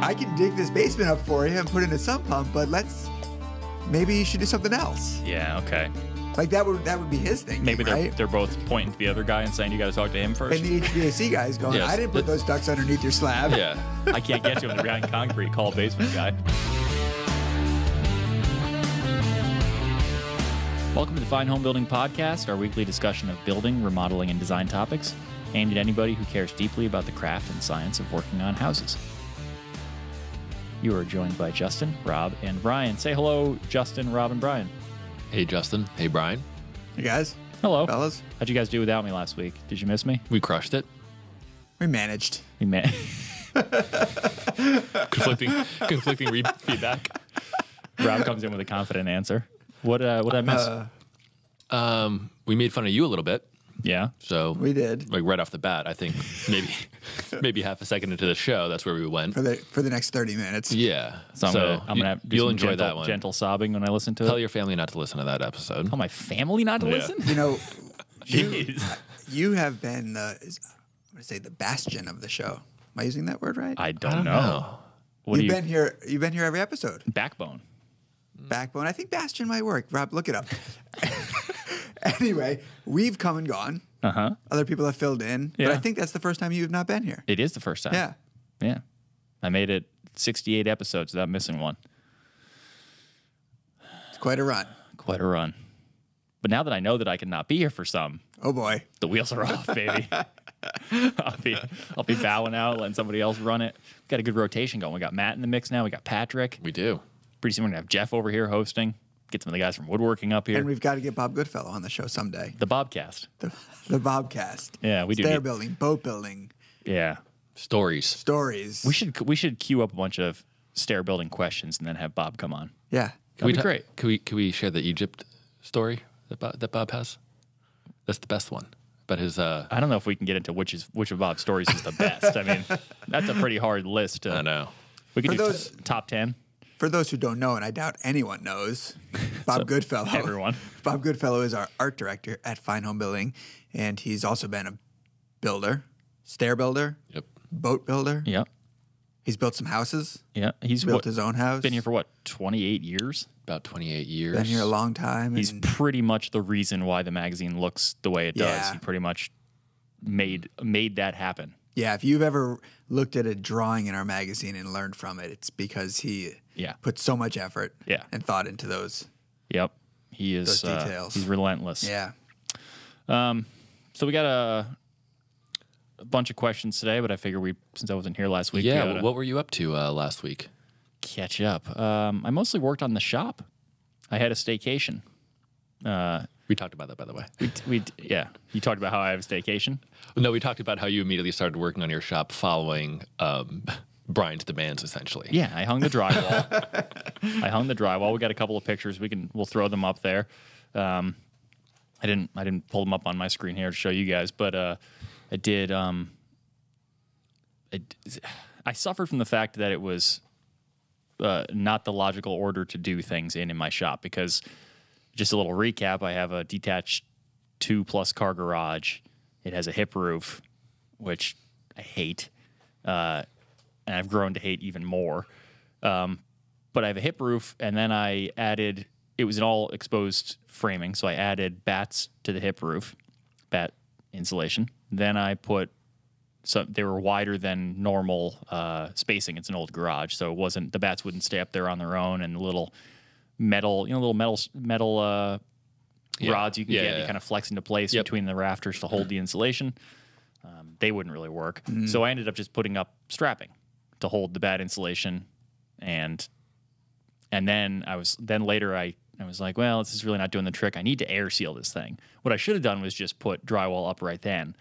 I can dig this basement up for you and put in a sump pump, but maybe you should do something else. Yeah, okay. Like that would be his thing. Maybe right? they're both pointing to the other guy and saying you got to talk to him first. And the HVAC guy's going, Yes. I didn't put those ducts underneath your slab. Yeah. I can't get to him behind concrete. Call a basement guy. Welcome to the Fine Home Building Podcast, our weekly discussion of building, remodeling, and design topics aimed at anybody who cares deeply about the craft and science of working on houses. You are joined by Justin, Rob, and Brian. Say hello, Justin, Rob, and Brian. Hey, Justin. Hey, Brian. Hey, guys. Hello. Fellas. How'd you guys do without me last week? Did you miss me? We crushed it. We managed. We met. Conflicting feedback. Rob comes in with a confident answer. What did I miss? We made fun of you a little bit. Yeah. So We did. like right off the bat, I think maybe half a second into the show, that's where we went. For the next 30 minutes. Yeah. So I'm gonna do you'll some enjoy that one. gentle sobbing when I listen to Tell it. your family not to listen to that episode. Tell my family not to Yeah. listen. You know, Jeez. you have been I'm going to say the bastion of the show. Am I using that word right? I don't know. What do You've you? been here. You've been here every episode. Backbone. Backbone. I think bastion might work. Rob, look it up. Anyway, we've come and gone. Other people have filled in. Yeah. But I think that's the first time you've not been here. It is the first time. Yeah. Yeah. I made it 68 episodes without missing one. It's quite a run. Quite a run. But now that I know that I can not be here for some, Oh, boy. the wheels are off, baby. I'll be bowing out, letting somebody else run it. We've got a good rotation going. We got Matt in the mix now. We got Patrick. We do. Pretty soon we're going to have Jeff over here hosting. Get some of the guys from woodworking up here. And we've got to get Bob Goodfellow on the show someday. The Bobcast. The Bobcast. Yeah, we do. Stair building, boat building, Yeah. Stories. stories. We should queue up a bunch of stair building questions and then have Bob come on. Yeah. That'd be great. Can we share the Egypt story that Bob has? That's the best one. But his I don't know if we can get into which of Bob's stories is the best. I mean, that's a pretty hard list. I know. We could For do those- top 10. For those who don't know, and I doubt anyone knows, Bob Goodfellow. everyone. Bob Goodfellow is our art director at Fine Home Building, and he's also been a builder, stair builder, Yep. boat builder. Yeah. He's built some houses, Yeah. He's built his own house. been here for 28 years? About 28 years. Been here a long time. He's and pretty much the reason why the magazine looks the way it does. Yeah. He pretty much made that happen. yeah, if you've ever looked at a drawing in our magazine and learned from it, it's because he Yeah. put so much effort Yeah. and thought into those. Yep. He is Those details. he's relentless. Yeah. So we got a bunch of questions today, but I figure since I wasn't here last week, we Yeah. gotta What were you up to last week? catch up. I mostly worked on the shop. I had a staycation. We talked about that, by the way. Yeah. You talked about how I have a staycation. No, we talked about how you immediately started working on your shop following Brian's demands, essentially. Yeah, I hung the drywall. We got a couple of pictures. We'll throw them up there. I didn't pull them up on my screen here to show you guys, but I did. I suffered from the fact that it was not the logical order to do things in my shop, because just a little recap, I have a detached 2+ car garage. It has a hip roof, which I hate. And I've grown to hate even more. But I have a hip roof, and then I added, it was an all exposed framing, so I added bats to the hip roof, bat insulation. Then I put, so they were wider than normal spacing. It's an old garage, so the bats wouldn't stay up there on their own, and the little metal, rods you can get, you kind of flex into place between the rafters to hold the insulation. They wouldn't really work. So I ended up just putting up strapping to hold the bad insulation, and then later I was like, well, this is really not doing the trick. I need to air seal this thing. What I should have done was just put drywall up right then,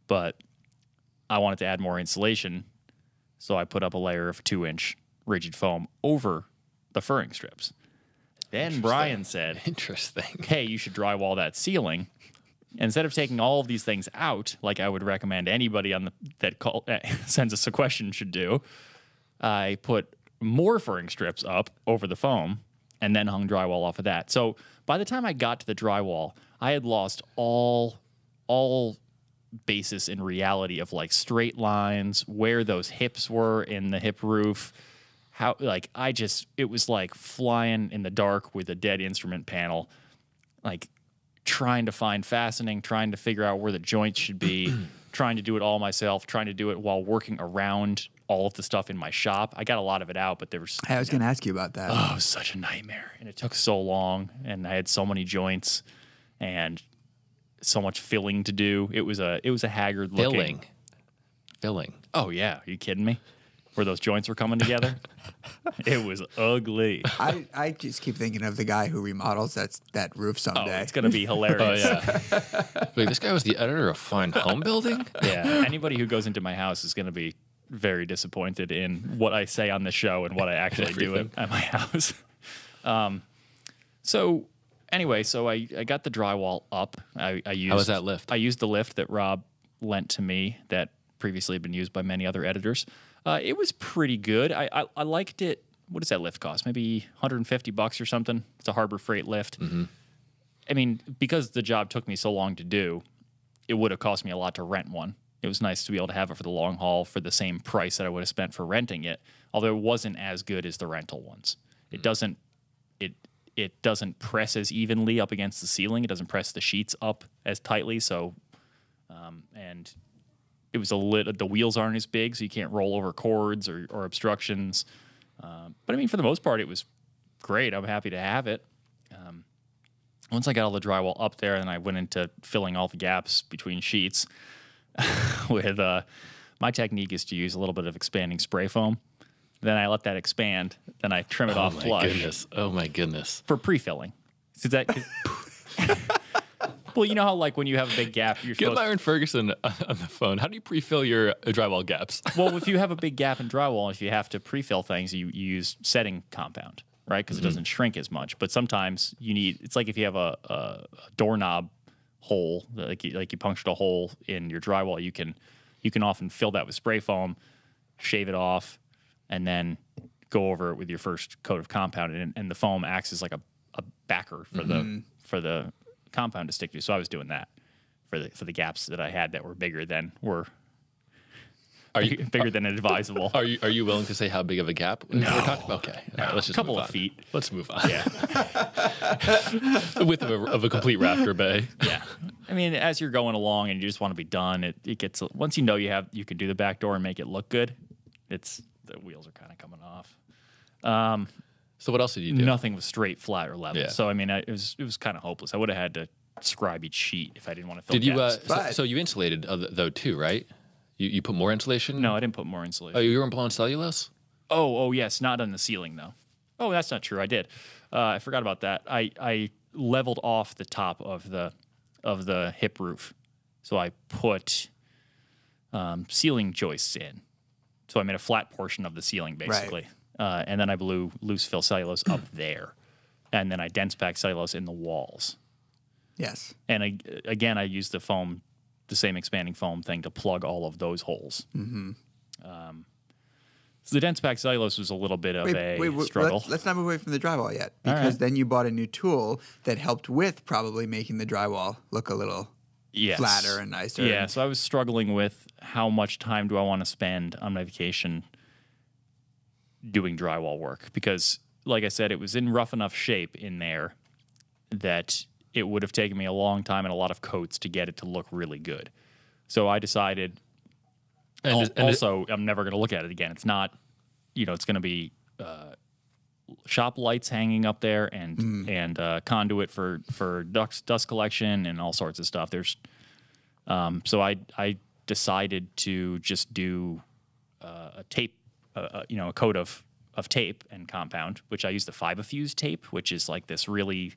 but I wanted to add more insulation, so I put up a layer of 2-inch rigid foam over the furring strips. Then Brian said, Interesting. hey, you should drywall that ceiling. Instead of taking all of these things out, like I would recommend anybody that sends us a question should do, I put more furring strips up over the foam and then hung drywall off of that. So by the time I got to the drywall, I had lost all basis in reality of like straight lines, where those hips were in the hip roof. How, like, it was like flying in the dark with a dead instrument panel, like trying to find fastening, trying to figure out where the joints should be, trying to do it all myself, trying to do it while working around all of the stuff in my shop. I got a lot of it out, but there was... I was going to ask you about that. Oh, it was such a nightmare. And it took so long, and I had so many joints and so much filling to do. It was a haggard looking... Filling. Oh, yeah. Are you kidding me? Where those joints were coming together? It was ugly. I just keep thinking of the guy who remodels that roof someday. Oh, it's going to be hilarious. Oh, yeah. Wait, this guy was the editor of Fine Home Building? Yeah. Anybody who goes into my house is going to be very disappointed in what I say on the show and what I actually do at my house. So anyway, I got the drywall up. I used, how was that lift? I used the lift that Rob lent to me that previously had been used by many other editors. It was pretty good. I liked it. What does that lift cost? Maybe $150 or something. It's a Harbor Freight lift. Mm-hmm. I mean, because the job took me so long to do, it would have cost me a lot to rent one. It was nice to be able to have it for the long haul for the same price that I would have spent for renting it, although it wasn't as good as the rental ones. It doesn't press as evenly up against the ceiling. It doesn't press the sheets up as tightly. So, and it was the wheels aren't as big, so you can't roll over cords or obstructions. But I mean, for the most part, it was great. I'm happy to have it. Once I got all the drywall up there, and I went into filling all the gaps between sheets with my technique is to use a little bit of expanding spray foam. Then I let that expand. Then I trim it off flush. Oh my goodness! For pre-filling. So that. Well, you know how like when you have a big gap, you're Get Myron Ferguson on the phone. How do you pre-fill your drywall gaps? Well, if you have a big gap in drywall, if you have to pre-fill things, you use setting compound, right? Because it doesn't shrink as much. But sometimes you need. It's like if you have a doorknob hole, like you punctured a hole in your drywall, you can often fill that with spray foam, shave it off, and then go over it with your first coat of compound, and the foam acts as like a backer for the compound to stick to. So I was doing that for the gaps that I had that were bigger than advisable. Are you willing to say how big of a gap we're talking about? Okay, no. Right, let's just couple move of on. feet. Let's move on. Yeah, The width of a complete rafter bay. yeah. I mean, as you're going along and you just want to be done, it gets once you know you can do the back door and make it look good. The wheels are kind of coming off. So what else did you do? Nothing was straight, flat, or level. Yeah. So I mean, it was kind of hopeless. I would have had to scribe each sheet if I didn't want to fill. Did you? gaps. So you insulated though too, right? You put more insulation? No, I didn't put more insulation. Oh, you weren't blowing cellulose? Oh, yes, not on the ceiling though. Oh, that's not true. I did. I forgot about that. I leveled off the top of the hip roof, so I put ceiling joists in. So I made a flat portion of the ceiling basically. Right. And then I blew loose fill cellulose up there. And then I dense packed cellulose in the walls. Yes. And I used the same expanding foam thing to plug all of those holes. Mm-hmm. So the dense packed cellulose was a little bit of a struggle. Let's not move away from the drywall yet, because then you bought a new tool that helped with probably making the drywall look a little flatter and nicer. Yeah, so I was struggling with how much time do I want to spend on my vacation doing drywall work, because like I said, it was in rough enough shape in there that it would have taken me a long time and a lot of coats to get it to look really good. So I decided I'm never going to look at it again. It's not, it's going to be shop lights hanging up there and conduit for dust collection and all sorts of stuff. There's so I decided to just do a tape, a coat of tape and compound, which I used the Fibofuse tape, which is like this really,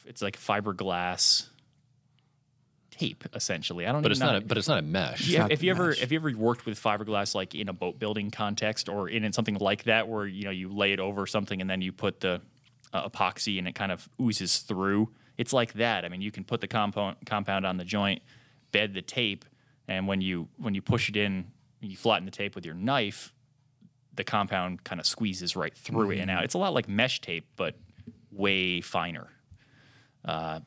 it's like fiberglass tape essentially. But it's not a mesh. Yeah, if you ever worked with fiberglass like in a boat building context or in something like that where you lay it over something and then you put the epoxy and it kind of oozes through, it's like that. I mean, you can put the compound on the joint, bed the tape, and when you push it in, you flatten the tape with your knife, the compound kind of squeezes right through it and out. It's a lot like mesh tape, but way finer. So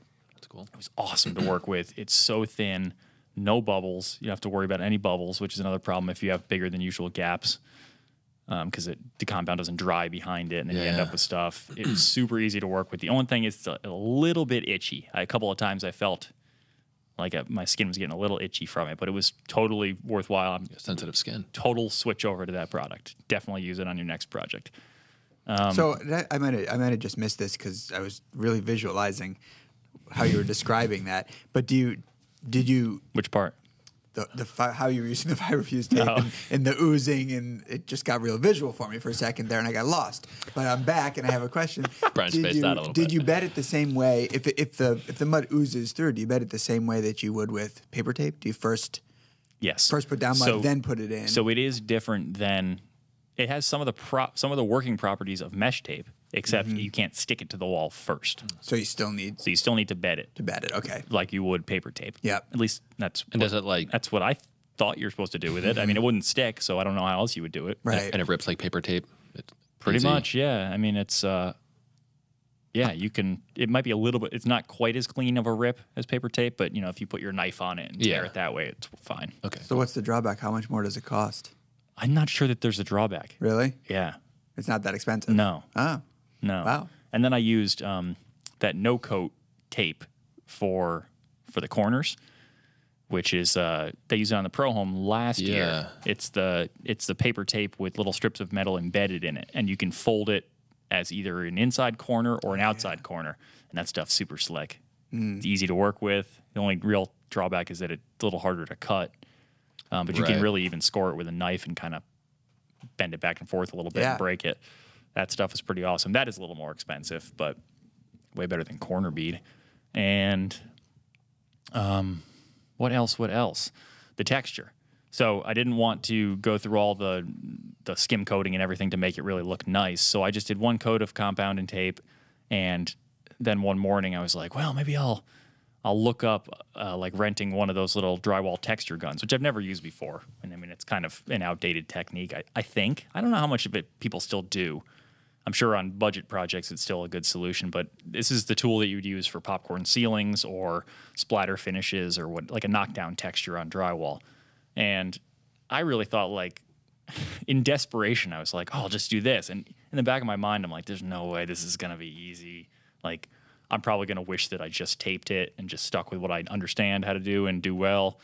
That's cool. It was awesome to work with. It's so thin, no bubbles. You don't have to worry about any bubbles, which is another problem if you have bigger than usual gaps, because the compound doesn't dry behind it, and then you end up with stuff. It was super easy to work with. The only thing is it's a little bit itchy. A couple of times I felt like my skin was getting a little itchy from it, but it was totally worthwhile. I'm sensitive skin. Total switch over to that product. Definitely use it on your next project. So I might have just missed this because I was really visualizing how you were describing that. But did you Which part? How you were using the fiberfuse tape and the oozing, and it just got real visual for me for a second there, and I got lost. But I'm back, and I have a question. Brian spaced out a little bit. Did you bed it the same way? If the mud oozes through, do you bed it the same way that you would with paper tape? Do you first put down mud, then put it in? So it is different than it has some of the working properties of mesh tape, except you can't stick it to the wall first. So you still need to bed it. Okay. Like you would paper tape. Yep. At least that's what I thought you were supposed to do with it. I mean, it wouldn't stick, so I don't know how else you would do it. Right. And it rips like paper tape. It's pretty easy. much, yeah. I mean, it's you can. It might be a little bit. It's not quite as clean of a rip as paper tape, but if you put your knife on it and tear it that way, it's fine. Okay. So what's the drawback? How much more does it cost? I'm not sure that there's a drawback. Really? Yeah. It's not that expensive? No. Oh. No. Wow. And then I used that no-coat tape for the corners, which is they used it on the Pro Home last year. It's the paper tape with little strips of metal embedded in it, and you can fold it as either an inside corner or an outside corner, and that stuff's super slick. It's easy to work with. The only real drawback is that it's a little harder to cut, but you can really even score it with a knife and kind of bend it back and forth a little bit and break it. That stuff is pretty awesome. That is a little more expensive, but way better than corner bead. And what else? The texture. So I didn't want to go through all the skim coating and everything to make it really look nice. So I just did one coat of compound and tape, and then one morning I was like, well, maybe I'll look up like renting one of those little drywall texture guns, which I've never used before. And I mean, it's kind of an outdated technique, I think. I don't know how much of it people still do. I'm sure on budget projects it's still a good solution, but this is the tool that you would use for popcorn ceilings or splatter finishes or like a knockdown texture on drywall. And I really thought, like, in desperation, I was like, oh, I'll just do this. And in the back of my mind, I'm like, there's no way this is going to be easy. Like, I'm probably going to wish that I just taped it and just stuck with what I understand how to do and do well.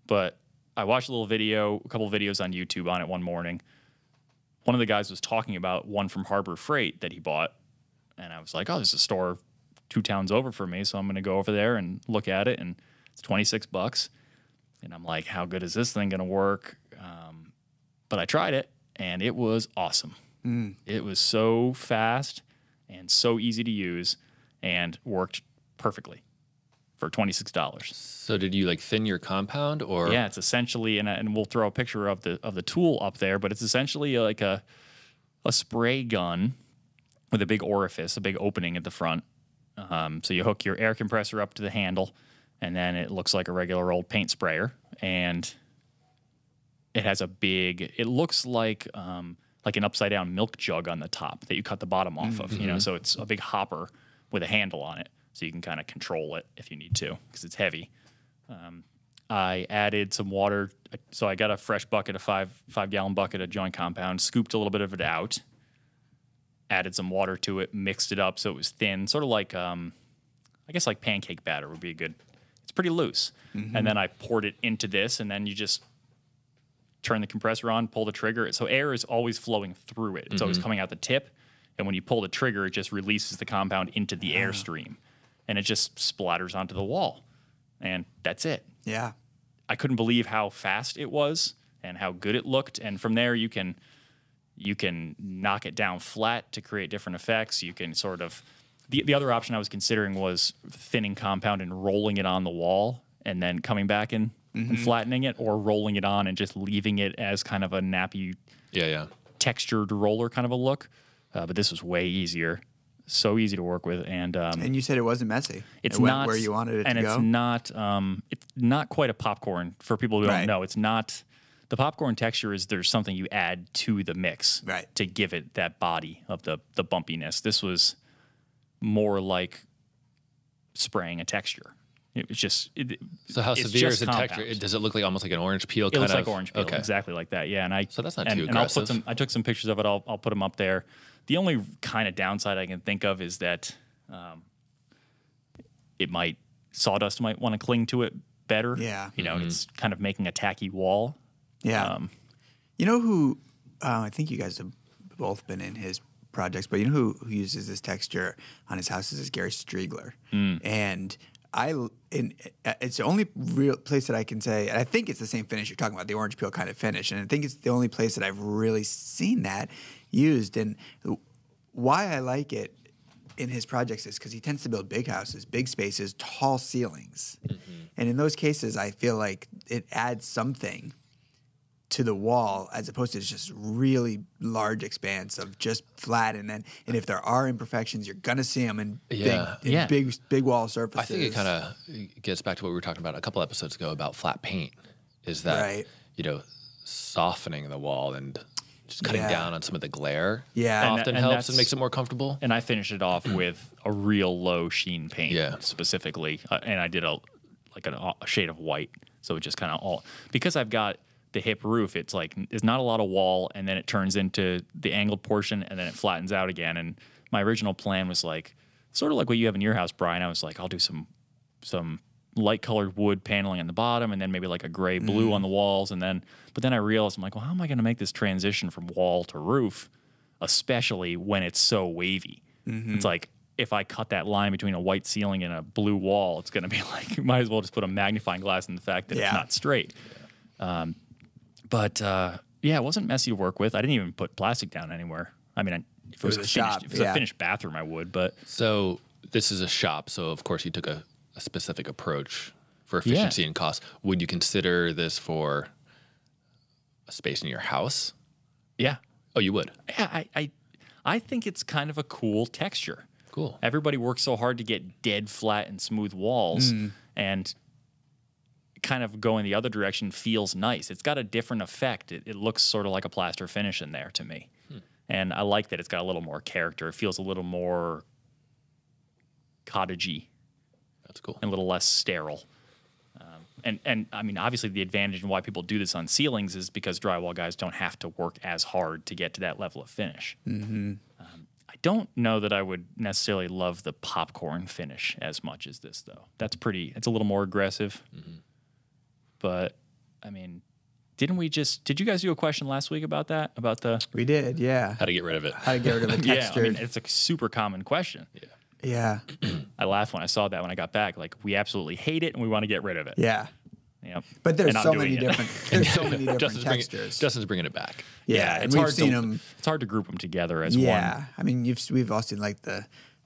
But I watched a couple of videos on YouTube on it one morning. One of the guys was talking about one from Harbor Freight that he bought. And I was like, oh, there's a store 2 towns over for me, so I'm going to go over there and look at it. And it's $26. And I'm like, how good is this thing going to work? But I tried it, and it was awesome. It was so fast and so easy to use and worked perfectly for $26. So did you like thin your compound or? Yeah, it's essentially, and we'll throw a picture of the tool up there, but it's essentially like a spray gun with a big orifice, a big opening at the front. So you hook your air compressor up to the handle, and then it looks like a regular old paint sprayer, and it has it looks like an upside down milk jug on the top that you cut the bottom off of, so it's a big hopper with a handle on it, so you can kind of control it if you need to, because it's heavy. I added some water, so I got a fresh bucket, a 5-gallon bucket of joint compound, scooped a little bit of it out, added some water to it, mixed it up so it was thin, sort of like, I guess like pancake batter would be good. It's pretty loose. And then I poured it into this, and then you just turn the compressor on, pull the trigger. So air is always flowing through it. It's always coming out the tip. And when you pull the trigger, it just releases the compound into the airstream. And it just splatters onto the wall. And that's it. Yeah. I couldn't believe how fast it was and how good it looked. And from there, you can knock it down flat to create different effects. You can sort of... The other option I was considering was thinning compound and rolling it on the wall and then coming back and flattening it, or rolling it on and just leaving it as kind of a nappy, textured roller kind of a look. But this was way easier. So easy to work with, and you said it wasn't messy. It's it went not where you wanted it to go. And it's not quite a popcorn. For people who don't know, it's not. The popcorn texture is there's something you add to the mix to give it that body of the bumpiness. This was more like spraying a texture. It was just. So how it's severe is just the texture? compounds. Does it look like almost like an orange peel? It looks like orange peel, exactly like that. Yeah, so that's not too and I'll aggressive. put I took some pictures of it. I'll put them up there. The only kind of downside I can think of is that sawdust might want to cling to it better. Yeah, it's kind of making a tacky wall. Yeah, you know who? I think you guys have both been in his projects, but you know who uses this texture on his houses is Gary Straggler, and it's the only real place that I can say, and I think it's the same finish you're talking about, the orange peel kind of finish, and I think it's the only place that I've really seen that used. And why I like it in his projects is because he tends to build big houses, big spaces, tall ceilings, and in those cases, I feel like it adds something to the wall as opposed to just really large expanse of just flat, and if there are imperfections, you're gonna see them in big wall surfaces. I think it kind of gets back to what we were talking about a couple episodes ago about flat paint. Is that softening the wall and just cutting down on some of the glare? Yeah, often helps and makes it more comfortable. And I finished it off with a real low sheen paint, specifically, and I did a shade of white, so it just kind of because I've got the hip roof, it's like there's not a lot of wall, and then it turns into the angled portion, and then it flattens out again. And my original plan was like sort of like what you have in your house, Brian. I was like, I'll do some light colored wood paneling on the bottom, and then maybe like a gray blue on the walls, but then I realized I'm like, well, how am I going to make this transition from wall to roof, especially when it's so wavy? It's like if I cut that line between a white ceiling and a blue wall, it's going to be like, might as well just put a magnifying glass in the fact that it's not straight. But it wasn't messy to work with. I didn't even put plastic down anywhere. I mean, if it was a finished bathroom, I would. But so this is a shop, so of course you took a specific approach for efficiency and cost. Would you consider this for a space in your house? Yeah. Oh, you would? Yeah, I think it's kind of a cool texture. Cool. Everybody works so hard to get dead flat and smooth walls, and kind of going the other direction feels nice. It's got a different effect. It looks sort of like a plaster finish in there to me. And I like that it's got a little more character. It feels a little more cottagey. That's cool. And a little less sterile. And I mean, obviously the advantage and why people do this on ceilings is because drywall guys don't have to work as hard to get to that level of finish. I don't know that I would necessarily love the popcorn finish as much as this, though. It's a little more aggressive. But, I mean, did you guys do a question last week about that? We did, yeah. How to get rid of it. How to get rid of the texture. Yeah, I mean, it's a super common question. Yeah. I laughed when I saw that when I got back. Like, we absolutely hate it and we want to get rid of it. Yeah. Yep. But there's so many different textures. Justin's bringing it back. Yeah, it's hard it's hard to group them together as one. Yeah, I mean, we've all seen like the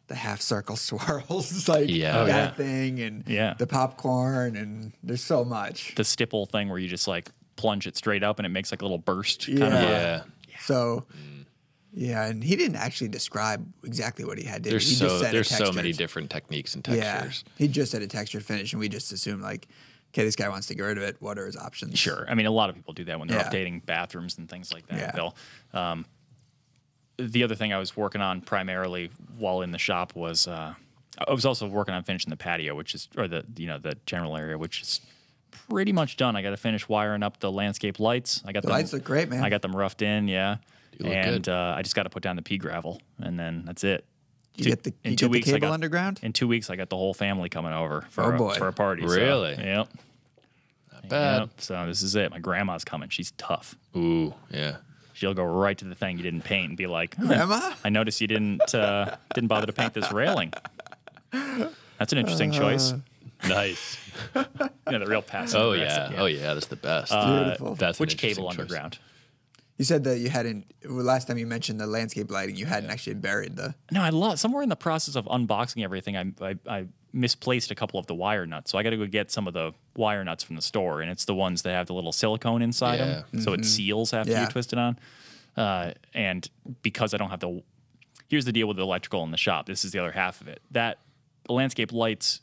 half circle swirls, like that thing, and the popcorn, and there's so much. The stipple thing where you just like plunge it straight up and it makes like a little burst. So, and he didn't actually describe exactly what he had. There's so many different techniques and textures. Yeah, he just said a textured finish, and we just assumed like, okay, this guy wants to get rid of it. What are his options? Sure. I mean, a lot of people do that when they're updating bathrooms and things like that. Yeah. The other thing I was working on primarily while in the shop was I was also working on finishing the patio, the general area, which is pretty much done. I got to finish wiring up the landscape lights. The lights look great, man. I got them roughed in, You look good. I just got to put down the pea gravel, and then that's it. You get the cable underground? In 2 weeks, I got the whole family coming over for a party. Really? So, yep. Not bad. Yep. So this is it. My grandma's coming. She's tough. Ooh, yeah. She'll go right to the thing you didn't paint and be like, Grandma? I noticed you didn't bother to paint this railing. That's an interesting choice. Nice. The real passive. Oh, yeah. Oh, yeah. That's the best. Beautiful. That's which cable underground? You said that you hadn't, last time you mentioned the landscape lighting, you hadn't actually buried the... No, somewhere in the process of unboxing everything, I misplaced a couple of the wire nuts. So I got to go get some of the wire nuts from the store, and it's the ones that have the little silicone inside them. So it seals after you twist it on. And because I don't have here's the deal with the electrical in the shop. This is the other half of it. The landscape lights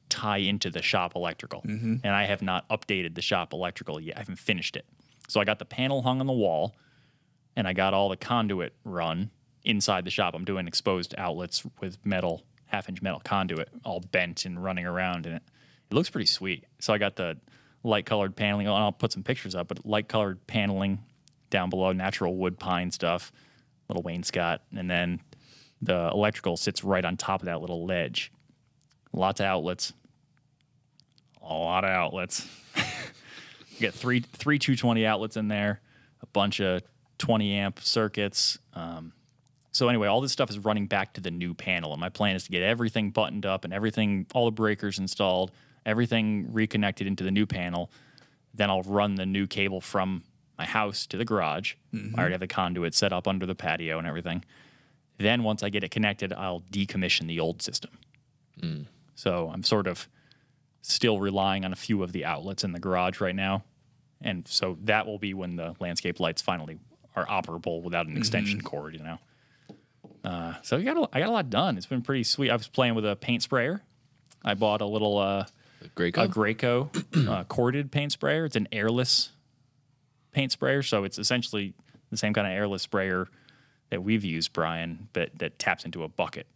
tie into the shop electrical. And I have not updated the shop electrical yet. I haven't finished it. So I got the panel hung on the wall, and I got all the conduit run inside the shop. I'm doing exposed outlets with metal half-inch metal conduit all bent and running around, and it looks pretty sweet. So I got the light-colored paneling. I'll put some pictures up, but light-colored paneling down below, natural wood pine stuff, little wainscot, and then the electrical sits right on top of that little ledge. Lots of outlets. A lot of outlets. You get three 220 outlets in there, a bunch of 20 amp circuits. So anyway, all this stuff is running back to the new panel, and my plan is to get everything buttoned up and everything, all the breakers installed, everything reconnected into the new panel. Then I'll run the new cable from my house to the garage. I already have the conduit set up under the patio and everything. Then once I get it connected, I'll decommission the old system. So I'm sort of still relying on a few of the outlets in the garage right now. And so that will be when the landscape lights finally are operable without an extension cord, you know. So I got a lot done. It's been pretty sweet. I was playing with a paint sprayer. I bought a little Graco corded paint sprayer. It's an airless paint sprayer, so it's essentially the same kind of airless sprayer that we've used, Brian, but that taps into a bucket.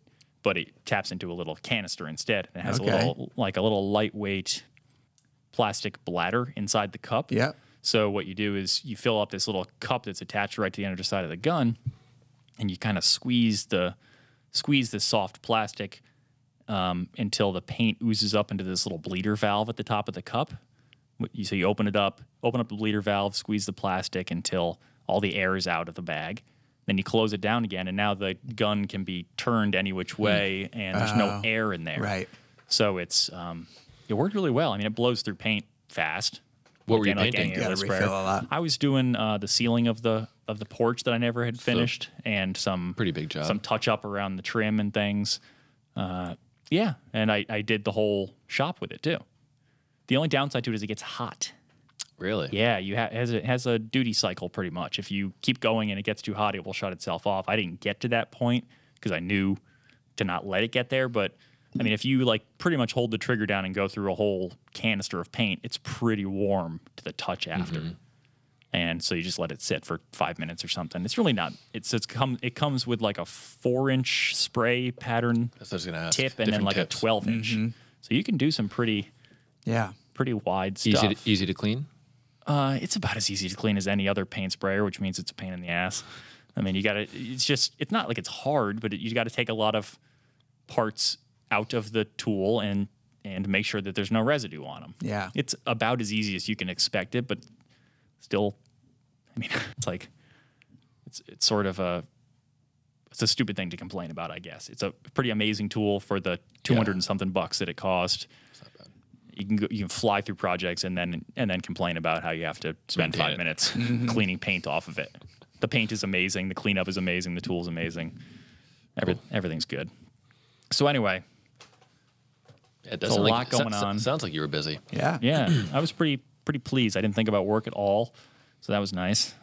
But it taps into a little canister instead. It has a little lightweight plastic bladder inside the cup. Yeah. So what you do is you fill up this little cup that's attached right to the underside side of the gun, and you kind of squeeze the soft plastic until the paint oozes up into this little bleeder valve at the top of the cup. So you open up the bleeder valve, squeeze the plastic until all the air is out of the bag. Then you close it down again, and now the gun can be turned any which way, and there's no air in there. Right. So it worked really well. I mean, it blows through paint fast. What were you painting? You gotta refill a lot. I was doing the ceiling of the porch that I never had finished, and some pretty big job. Some touch up around the trim and things. Yeah, and I did the whole shop with it too. The only downside to it is it gets hot. Really? Yeah, it has a duty cycle pretty much. If you keep going and it gets too hot, it will shut itself off. I didn't get to that point because I knew to not let it get there. But I mean, if you like pretty much hold the trigger down and go through a whole canister of paint, it's pretty warm to the touch after. And so you just let it sit for 5 minutes or something. It's really not. It comes with like a 4-inch spray pattern tip and then like a 12-inch. So you can do some pretty wide stuff. Easy to clean. It's about as easy to clean as any other paint sprayer, which means it's a pain in the ass. I mean, it's not like it's hard, but you got to take a lot of parts out of the tool and make sure that there's no residue on them. Yeah. It's about as easy as you can expect it, but still, I mean, it's sort of it's a stupid thing to complain about, I guess. It's a pretty amazing tool for the 200 and something bucks that it cost. You can fly through projects and then complain about how you have to spend 5 minutes cleaning paint off of it. The paint is amazing. The cleanup is amazing. The tool's amazing. Everything's good. So anyway, there's a lot going on. Sounds like you were busy. Yeah. I was pretty pleased. I didn't think about work at all, so that was nice.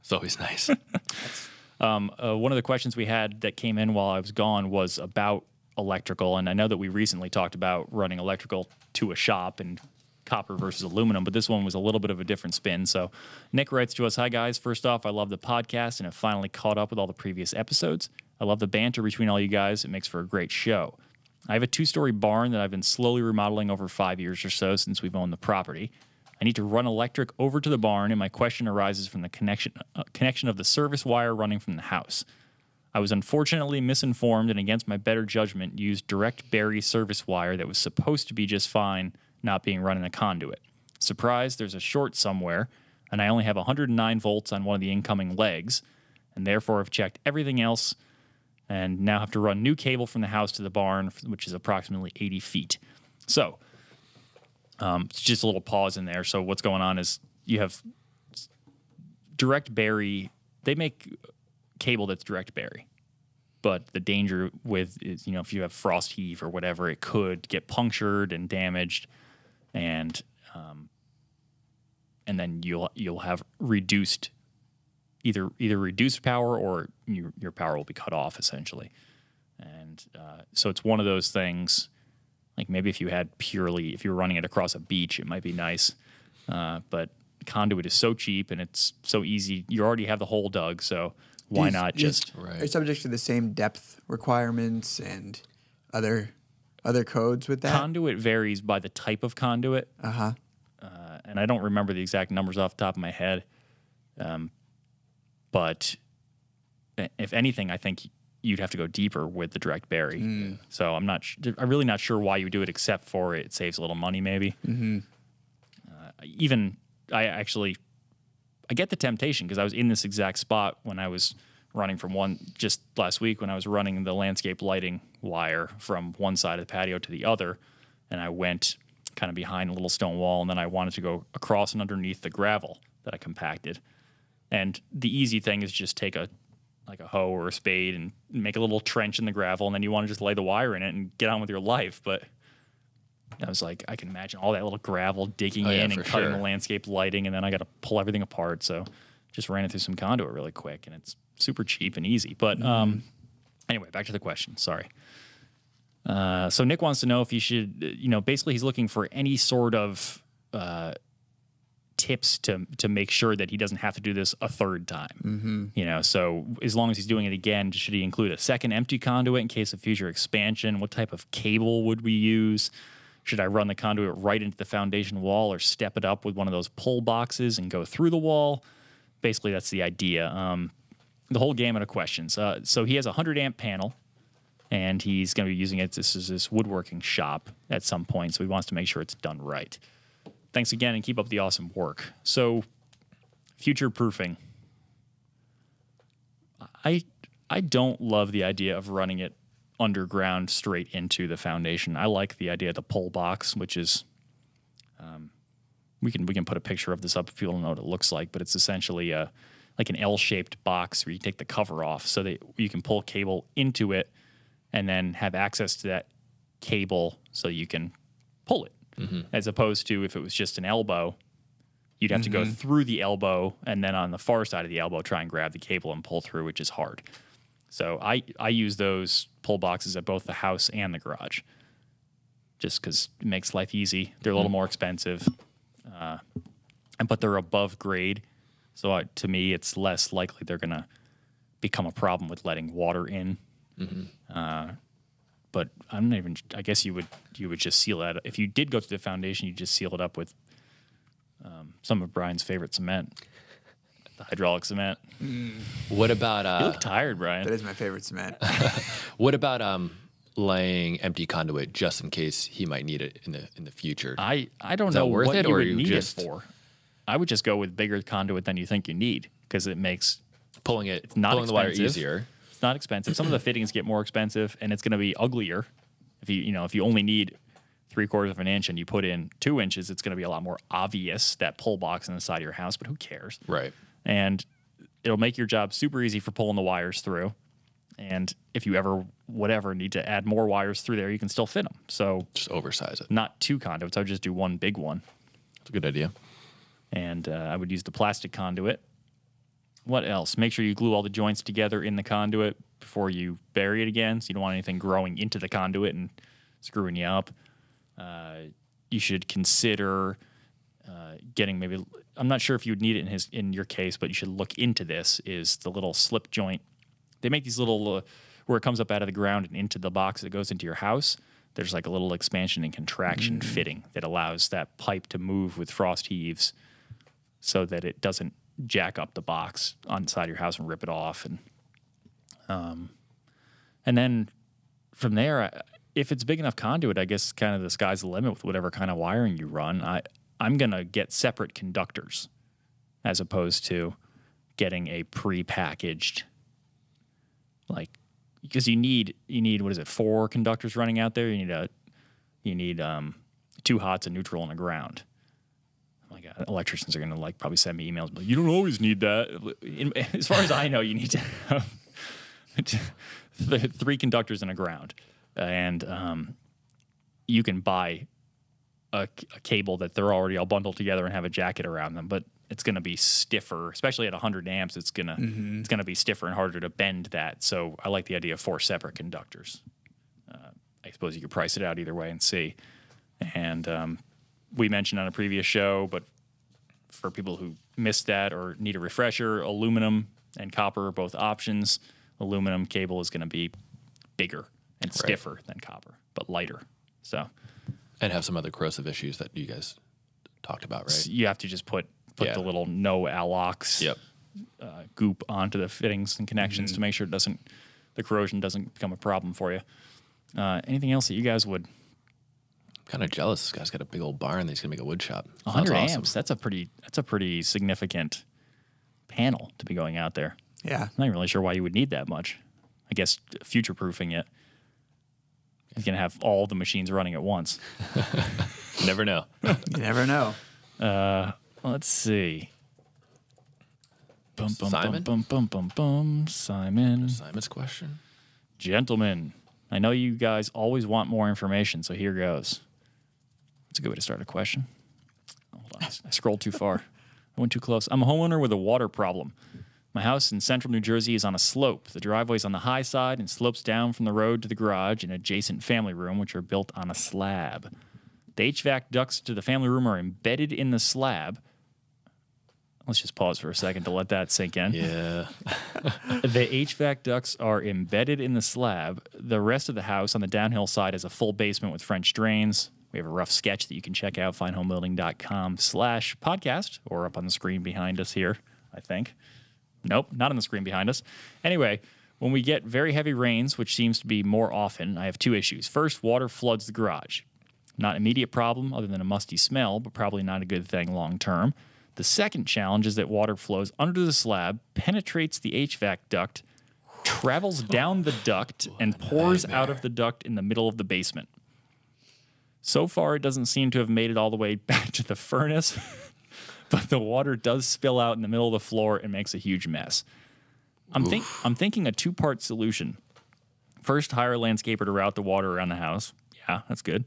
It's always nice. One of the questions we had that came in while I was gone was about electrical, and I know that we recently talked about running electrical to a shop and copper versus aluminum, but this one was a little bit of a different spin. So Nick writes to us, "Hi guys, first off, I love the podcast and have finally caught up with all the previous episodes. I love the banter between all you guys. It makes for a great show. I have a 2-story barn that I've been slowly remodeling over 5 years or so since we've owned the property. I need to run electric over to the barn, and my question arises from the connection of the service wire running from the house. I was unfortunately misinformed and against my better judgment used direct bury service wire that was supposed to be just fine, not being run in a conduit. Surprise, there's a short somewhere, and I only have 109 volts on one of the incoming legs, and therefore have checked everything else and now have to run new cable from the house to the barn, which is approximately 80 feet. So, it's just a little pause in there. So what's going on is you have direct bury. They make cable that's direct bury, but the danger with is, if you have frost heave or whatever, it could get punctured and damaged, and then you'll have reduced either reduced power or your power will be cut off essentially. And so it's one of those things. Like maybe if you were running it across a beach, it might be nice, but conduit is so cheap and it's so easy. You already have the hole dug, so why not just are subject to the same depth requirements and other codes with that? Conduit varies by the type of conduit. And I don't remember the exact numbers off the top of my head. But if anything, I think you'd have to go deeper with the direct bury. So I'm really not sure why you would do it, except for it saves a little money, maybe. I get the temptation because I was in this exact spot when I was running just last week when I was running the landscape lighting wire from one side of the patio to the other, and I went kind of behind a little stone wall, and then I wanted to go across and underneath the gravel that I compacted. And the easy thing is just take a hoe or a spade and make a little trench in the gravel, and then you want to just lay the wire in it and get on with your life. But I was like, I can imagine all that little gravel digging in and cutting the landscape lighting, and then I got to pull everything apart. So just ran it through some conduit really quick, and it's super cheap and easy. But anyway, back to the question. Sorry. So Nick wants to know if you should, basically he's looking for any sort of tips to make sure that he doesn't have to do this a third time. So as long as he's doing it again, should he include a second empty conduit in case of future expansion? What type of cable would we use? Should I run the conduit right into the foundation wall or step it up with one of those pull boxes and go through the wall? Basically, that's the idea. The whole gamut of questions. So he has a 100-amp panel, and he's going to be using it. This is this woodworking shop at some point, so he wants to make sure it's done right. Thanks again, and keep up the awesome work. So, future-proofing. I don't love the idea of running it underground straight into the foundation. I like the idea of the pull box, which is we can put a picture of this up if you don't know what it looks like, but it's essentially like an L-shaped box where you take the cover off so that you can pull cable into it and then have access to that cable so you can pull it. As opposed to if it was just an elbow, you'd have to go through the elbow and then on the far side of the elbow try and grab the cable and pull through, which is hard. So I use those pull boxes at both the house and the garage just because it makes life easy. They're a little more expensive, but they're above grade. So to me, it's less likely they're going to become a problem with letting water in. But I'm not even. I guess you would just seal that. If you did go to the foundation, you just seal it up with some of Brian's favorite cement, the hydraulic cement. What about? You look tired, Brian. That is my favorite cement. What about laying empty conduit just in case he might need it in the future? I don't know what you would need it for. I would just go with bigger conduit than you think you need because it makes pulling the wire easier. It's not expensive. Some of the fittings get more expensive, and it's going to be uglier. If you only need 3/4 of an inch and you put in 2 inches, it's going to be a lot more obvious, that pull box on the side of your house. But who cares? Right. And it'll make your job super easy for pulling the wires through. And if you ever need to add more wires through there, you can still fit them. So just oversize it. Not 2 conduits. I would just do 1 big one. That's a good idea. And I would use the plastic conduit. What else? Make sure you glue all the joints together in the conduit before you bury it again, so you don't want anything growing into the conduit and screwing you up. You should consider getting maybe. I'm not sure if you would need it in your case, but you should look into this. Is the little slip joint? They make these little where it comes up out of the ground and into the box that goes into your house. There's like a little expansion and contraction fitting that allows that pipe to move with frost heaves, so that it doesn't jack up the box on the side of your house and rip it off. And then from there, if it's big enough conduit, I guess kind of the sky's the limit with whatever kind of wiring you run. I'm going to get separate conductors as opposed to getting a pre-packaged, because you need what is it, 4 conductors running out there? You need 2 hots, a neutral, and a ground. My God, electricians are going to probably send me emails, but you don't always need that. As far as I know, you need to have 3 conductors and a ground. And you can buy a cable that they're already all bundled together and have a jacket around them, but it's going to be stiffer, especially at 100 amps. It's going to be stiffer and harder to bend that. So I like the idea of 4 separate conductors. I suppose you could price it out either way and see. And we mentioned on a previous show, but for people who missed that or need a refresher, aluminum and copper are both options. Aluminum cable is going to be bigger and stiffer than copper, but lighter. So, and have some other corrosive issues that you guys talked about, right? So you have to just put the little no Alox goop onto the fittings and connections to make sure the corrosion doesn't become a problem for you. Anything else that you guys would? I'm kind of jealous. This guy's got a big old barn that he's gonna make a wood shop. 100 Sounds amps. That's a pretty significant panel to be going out there. Yeah. I'm not even really sure why you would need that much. I guess future proofing it. He's gonna have all the machines running at once. Never know. You never know. Let's see. Simon? Simon. Simon's question. Gentlemen, I know you guys always want more information, so here goes. That's a good way to start a question. Hold on, I scrolled too far. I went too close. I'm a homeowner with a water problem. My house in central New Jersey is on a slope. The driveway is on the high side and slopes down from the road to the garage and adjacent family room, which are built on a slab. The HVAC ducts to the family room are embedded in the slab. Let's just pause for a second to let that sink in. Yeah. The HVAC ducts are embedded in the slab. The rest of the house on the downhill side is a full basement with French drains. We have a rough sketch that you can check out, findhomebuilding.com/podcast, or up on the screen behind us here, I think. Nope, not on the screen behind us. Anyway, when we get very heavy rains, which seems to be more often, I have two issues. First, water floods the garage. Not an immediate problem other than a musty smell, but probably not a good thing long term. The second challenge is that water flows under the slab, penetrates the HVAC duct, travels down the duct, and pours out of the duct in the middle of the basement. So far, it doesn't seem to have made it all the way back to the furnace, but the water does spill out in the middle of the floor and makes a huge mess. I'm thinking a two-part solution. First, hire a landscaper to route the water around the house. Yeah, that's good.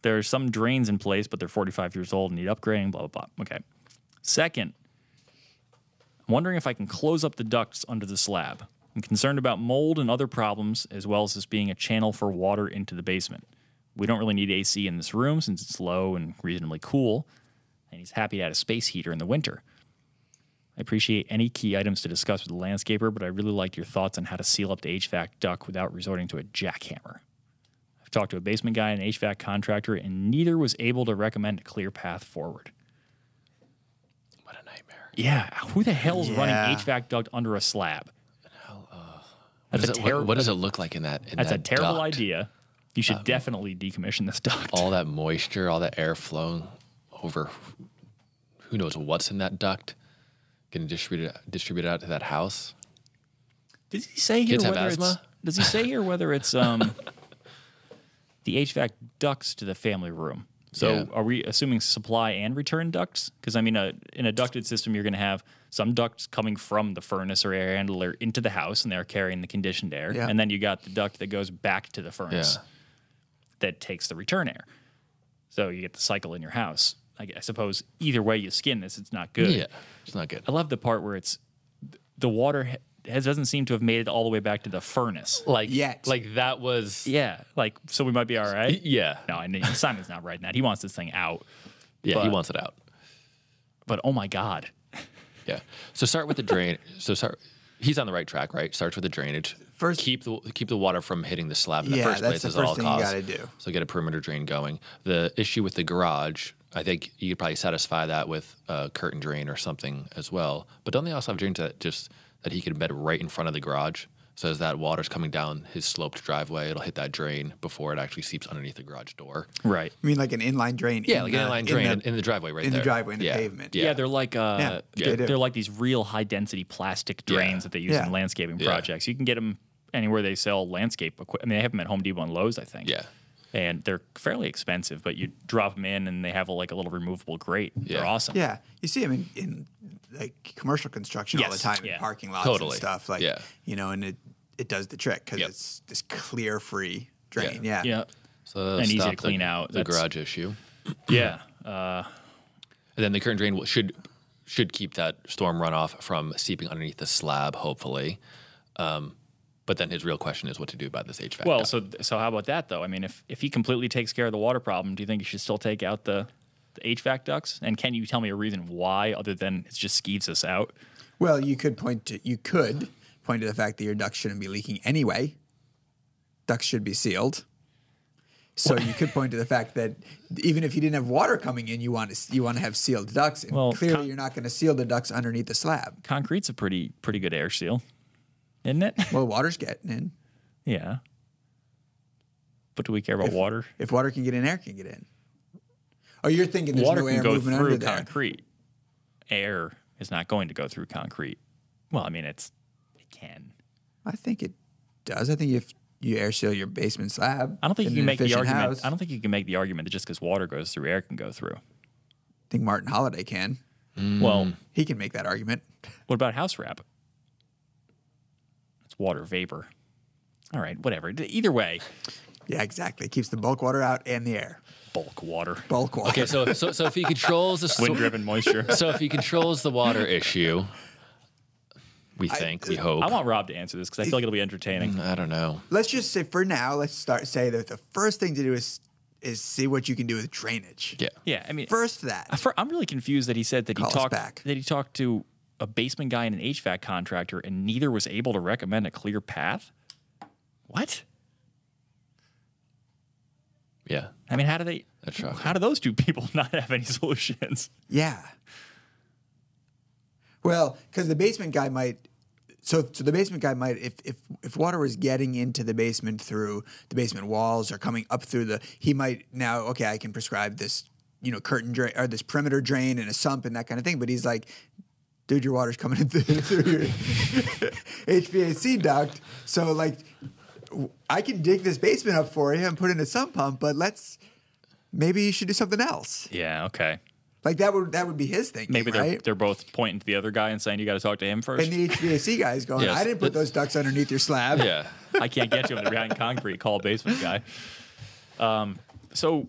There are some drains in place, but they're 45 years old and need upgrading, blah, blah, blah. Okay. Second, I'm wondering if I can close up the ducts under the slab. I'm concerned about mold and other problems, as well as this being a channel for water into the basement. We don't really need AC in this room since it's low and reasonably cool, and he's happy to add a space heater in the winter. I appreciate any key items to discuss with the landscaper, but I really like your thoughts on how to seal up the HVAC duct without resorting to a jackhammer. I've talked to a basement guy and an HVAC contractor, and neither was able to recommend a clear path forward. What a nightmare. Yeah, who the hell's running HVAC duct under a slab? What does it look like in that? That's a terrible duct? idea. You should definitely decommission this duct. All that moisture, all that air flowing over who knows what's in that duct, getting distributed out to that house. Does he say here Kids have whether asthma? Does he say here whether it's the HVAC ducts to the family room? So are we assuming supply and return ducts? Because, I mean, in a ducted system, you're going to have some ducts coming from the furnace or air handler into the house, and they're carrying the conditioned air. Yeah. And then you got the duct that goes back to the furnace that takes the return air. So you get the cycle in your house. I suppose either way you skin this, it's not good. Yeah, it's not good. I love the part where it's the water doesn't seem to have made it all the way back to the furnace. Like that was... Yeah, so we might be all right? Yeah. No, Simon's not writing that. He wants this thing out. Yeah, he wants it out. But, oh my God. Yeah. So start with the drain. He's on the right track, right? Starts with the drainage. First, keep the water from hitting the slab in the first place at all costs. Yeah, that's the first thing you got to do. So get a perimeter drain going. The issue with the garage, I think you could probably satisfy that with a curtain drain or something as well. But don't they also have drains that he could embed right in front of the garage? So as that water's coming down his sloped driveway, it'll hit that drain before it actually seeps underneath the garage door. Right. You mean like an inline drain? Yeah, like an inline drain in the driveway right there. In the driveway, in the pavement. Yeah, they're like they're like these real high-density plastic drains that they use in landscaping projects. You can get them anywhere they sell landscape equipment. I mean, they have them at Home Depot and Lowe's, I think. Yeah. And they're fairly expensive, but you drop them in and they have a little removable grate. Yeah. They're awesome. Yeah. You see them in like commercial construction all the time in parking lots and stuff. Like, you know, and it does the trick because it's this clear, free drain. Yeah. So and easy to clean out. The garage issue. Yeah. And then the current drain should keep that storm runoff from seeping underneath the slab, hopefully. But then his real question is what to do about this HVAC. Well, so how about that though? I mean, if he completely takes care of the water problem, do you think you should still take out the the HVAC ducts? And can you tell me a reason why, other than it just skeeves us out? Well, you could point to the fact that your ducts shouldn't be leaking anyway. Ducts should be sealed. So you could point to the fact that even if you didn't have water coming in, you want to have sealed ducts. And Well, clearly, you're not going to seal the ducts underneath the slab. Concrete's a pretty good air seal, isn't it? Well, water's getting in. Yeah. But do we care about water? If water can get in, air can get in. Oh, you're thinking there's Water no can air go moving through under there. concrete. Air is not going to go through concrete. Well, I mean, it can. I think it does. I think if you air seal your basement slab, I don't think in you can an make the efficient argument. house- I don't think you can make the argument that just because water goes through, air can go through. I think Martin Holliday can. Well, He can make that argument. what about house wrap? It's water vapor. All right, whatever. Either way, Yeah, exactly. Keeps the bulk water out and the air. bulk water, Bulk water. Okay, so if he controls the wind-driven moisture. so if he controls the water issue, we hope. I want Rob to answer this because I feel like it'll be entertaining. I don't know. Let's just say for now, say that the first thing to do is see what you can do with drainage. Yeah. Yeah, I mean, First that. I'm really confused that he said that Call us back. he talked to a basement guy and an HVAC contractor, and neither was able to recommend a clear path. What? Yeah. I mean, how do those two people not have any solutions? Yeah. Well, because the basement guy might. So the basement guy might, if water was getting into the basement through the basement walls or coming up through he might now, okay, I can prescribe this, curtain drain or this perimeter drain and a sump and that kind of thing. But he's like, dude, your water's coming in through your HVAC duct. So I can dig this basement up for you and put in a sump pump, but maybe you should do something else. Yeah, okay. That would be his thinking, Maybe right? they're both pointing to the other guy and saying, you got to talk to him first. And the HVAC guy is going, Yes. I didn't put those ducts underneath your slab. Yeah. I can't get to him. They're behind concrete. Call a basement guy. So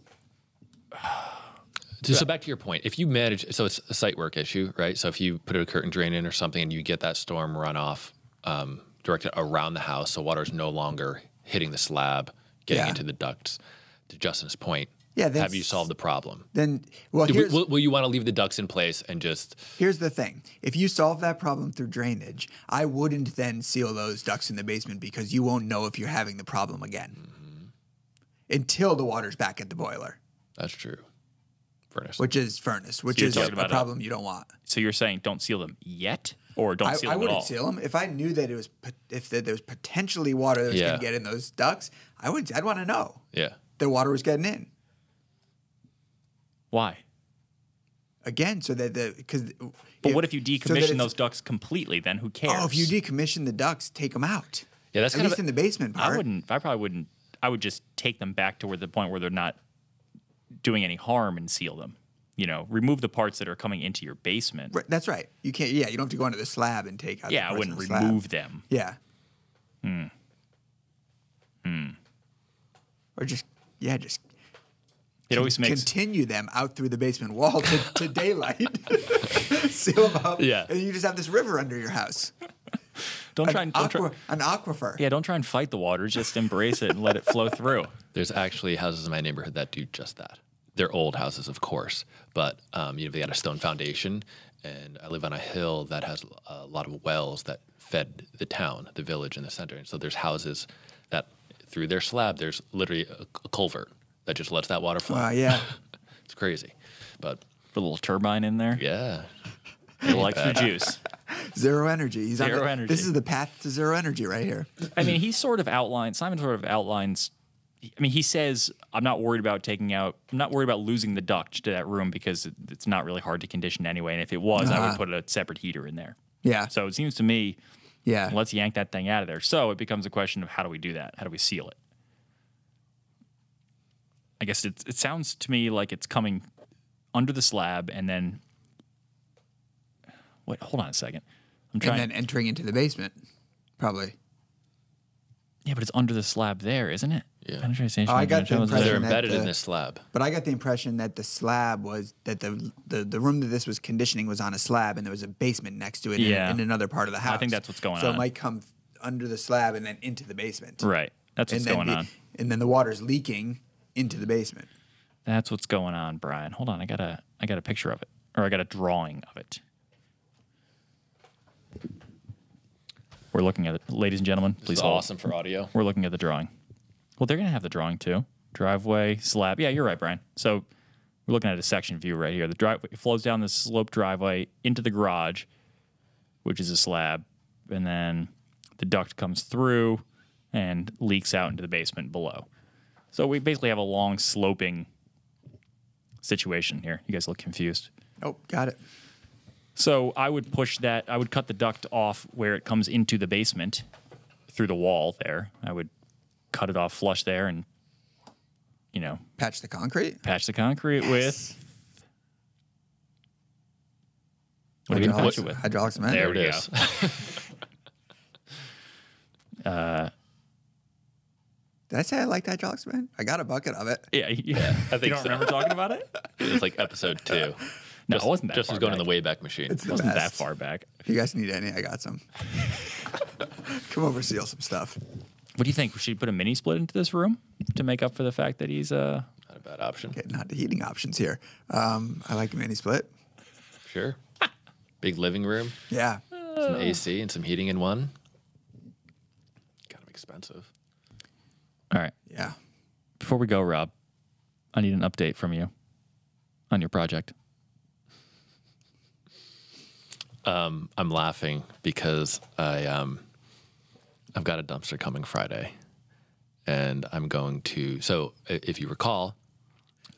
back to your point. If you manage, so it's a site work issue, right? So if you put a curtain drain in or something and you get that storm runoff directed around the house, so water is no longer hitting the slab, getting Yeah. into the ducts, to Justin's point, Yeah, have you solved the problem? Then, well, Will you want to leave the ducts in place and just... here's the thing. If you solve that problem through drainage, I wouldn't then seal those ducts in the basement because you won't know if you're having the problem again until the water's back at the boiler, That's true. Furnace. which is you're is talking a about problem you don't want. So you're saying don't seal them yet, or don't seal I them at all? wouldn't seal them if I knew that there was potentially water that was going to get in those ducts. I'd want to know Yeah. that water was getting in. Why? Again, so that But what if you decommission those ducts completely? Then who cares? Oh, if you decommission the ducts, take them out. Yeah, that's at kind least of... in the basement part. I probably wouldn't. I would just take them back to the point where they're not doing any harm and seal them. Remove the parts that are coming into your basement. Right, that's right. You can't. Yeah, you don't have to go into the slab and take out. Yeah, the I parts wouldn't of the slab. remove them. Yeah. Or just It always makes continue them out through the basement wall to daylight. Seal them up. Yeah. And you just have this river under your house. Don't try An and don't try, aquifer. yeah, don't try and fight the water. Just embrace it and let it flow through. There's actually houses in my neighborhood that do just that. They're old houses, of course, but they got a stone foundation, and I live on a hill that has a lot of wells that fed the town, the village, and the center. And so there's houses that through their slab, there's literally a culvert that just lets that water flow. Yeah. It's crazy, but Put a little turbine in there. yeah, A little extra juice. Zero energy. He's Zero energy. This is the path to zero energy right here. I mean, Simon sort of outlines. I mean, he says, I'm not worried about losing the duct to that room because it's not really hard to condition anyway. And if it was, I would put a separate heater in there. Yeah. So it seems to me, Yeah. let's yank that thing out of there. So it becomes a question of how do we do that? How do we seal it? I guess it sounds to me like it's coming under the slab and then. Wait, hold on a second. I'm trying. And then entering into the basement, probably. Yeah, but it's under the slab there, isn't it? Yeah. Penetration. Oh, I got the impression they're that embedded in this slab. But I got the impression that the slab was that the room that this was conditioning was on a slab, and there was a basement next to it in another part of the house. I think that's what's going so on. it might come under the slab and then into the basement. Right. That's what's going on. And then the water's leaking into the basement. That's what's going on, Brian. Hold on, I got a picture of it, or I got a drawing of it. We're looking at it, ladies and gentlemen. Please hold. Awesome for audio. We're looking at the drawing. Well, they're gonna have the drawing too. Driveway, slab. Yeah, you're right, Brian. So we're looking at a section view right here. The driveway flows down the sloped driveway into the garage, which is a slab, and then the duct comes through and leaks out into the basement below. So we basically have a long sloping situation here. You guys look confused. Oh, got it. So I would push that. I would cut the duct off where it comes into the basement through the wall there. I would cut it off flush there and, Patch the concrete. patch the concrete with. What are you going to patch it with? Hydraulic cement. There It we is. go. Did I say I liked hydraulic cement? I got a bucket of it. Yeah. I think You don't so. remember talking about it? It was like episode 2. No, it wasn't that Just far was going back. in the Wayback Machine. It's It the wasn't that best. far back. If you guys need any, I got some. Come over, seal some stuff. What do you think? Should we put a mini split into this room to make up for the fact that he's Not a bad option. Getting on to heating options here. I like a mini split. Sure. Big living room, Yeah. some AC and some heating in one. Kind of expensive. All right. Yeah. Before we go, Rob, I need an update from you on your project. I'm laughing because I've got a dumpster coming Friday, and I'm going to. So if you recall,